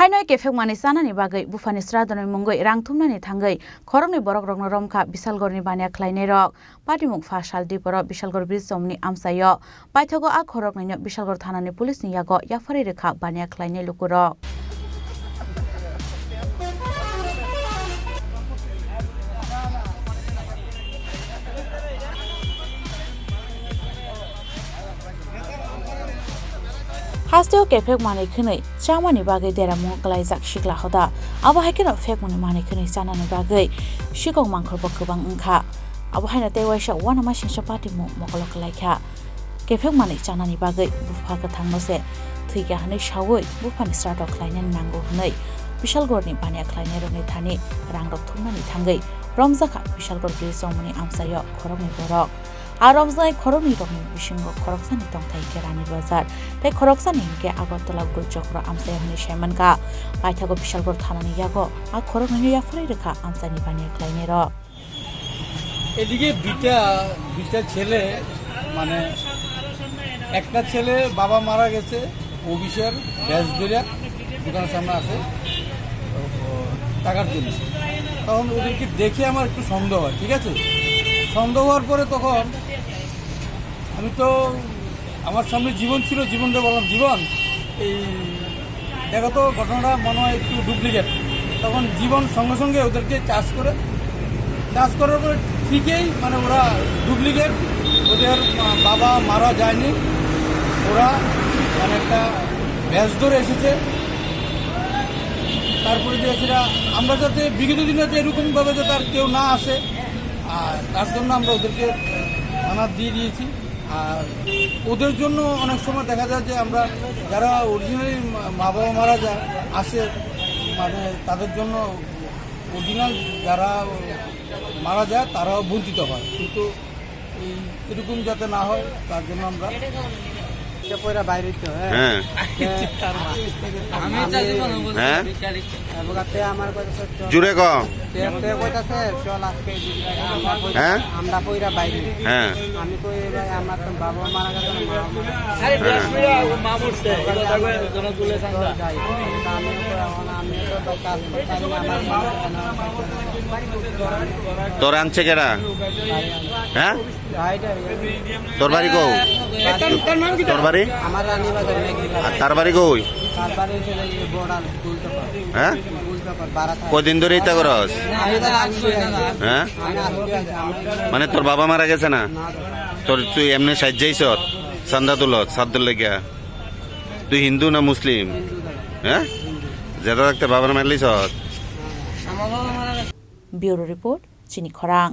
Hainoi kefek mani sanani bagai bufani sradoni mungoi rang thumnani thangai khorongni borok rokno romkha Bisalgorni bania khlainai rok patimuk fa saldi borok Bisalgor bridge somni amsayo paithago a khoroknino Bisalgor thanani police ni yago yakfari rekha bania khlainai lukurok Hasteo kefek mani khunai chamani bagai dera mu klai jak shikla hoda abo haikeno fek mani khunai chanani bagai shikong mangkhor bokbang ungkha abo haina tewaisa wana ma singsa party mu mokolo klaikha kefek mani chanani bagai bufa ka thangnose thuiga hanai shawoi bufani start of klainen nango hnai Bisalgorni bania klainai roni thani rangrok thumnani thangai romjaka Bisalgor bridge somni amsayo khorokni borok Aromzai khorokni rokni bisingo khoroksani tongthai kerani bazar tai khoroksani ke Agartala Gulchokra amsai honi shaimanka paithago Bisalgor thanani yago a khorokni yafrai rekha amsani bania klainai ro এদিকে দুইটা ছেলে মানে একটা ছেলে বাবা মারা গেছে অফিসের গ্যাস ধরে দোকানের সামনে আছে টাকার জন্য তখন ওদেরকে দেখে আমার একটু সন্দেহ হয় ঠিক আছে সন্দেহ হওয়ার পরে তখন আমি তো আমার সামনে জীবন ছিল জীবনটা বললাম জীবন এই দেখো তো ঘটনাটা মনে হয় একটু ডুপ্লিকেট তখন জীবন সঙ্গে সঙ্গে ওদেরকে চার্জ করার পরে ঠিকই মানে ওরা ডুপ্লিকেট ওদের বাবা মারা যায়নি ওরা মানে একটা ব্যাস ধরে এসেছে তারপরে যে সেটা আমরা যাতে বিগত দিনে যাতে এরকমভাবে যাতে আর কেউ না আসে আর তার জন্য আমরা ওদেরকে থানা দিয়ে দিয়েছি আর ওদের জন্য অনেক সময় দেখা যায় যে আমরা যারা অরিজিনালি মা বাবা মারা যায় আসে মানে তাদের জন্য অরিজিনাল যারা মারা যায় তারাও বঞ্চিত হয় কিন্তু এরকম যাতে না হয় তার জন্য আমরা বাইরে তো হ্যাঁ জুড়ে কম আমরা পয়রা বাইরে আমি কই ভাই আমার তো বাবা মারা গেছে তোর আনছে কেডা হ্যাঁ তোর বাড়ি কই তোর বাড়ি আমার রানী বাজার আর তার বাড়ি কই তার বাড়ি ছেলে বড়াল কুলতপার হ্যাঁ কদিন ধরে ইতা করস হ্যাঁ মানে তোর বাবা মারা গেছে না তোর তুই এমনি সাজ্জাইছ চান্দা তুলত সাদ্দুল লাগিয়া তুই হিন্দু না মুসলিম হ্যাঁ যেটা থাকতে বাবার মারলিছ ব্যুরো রিপোর্ট চিনি খরাং।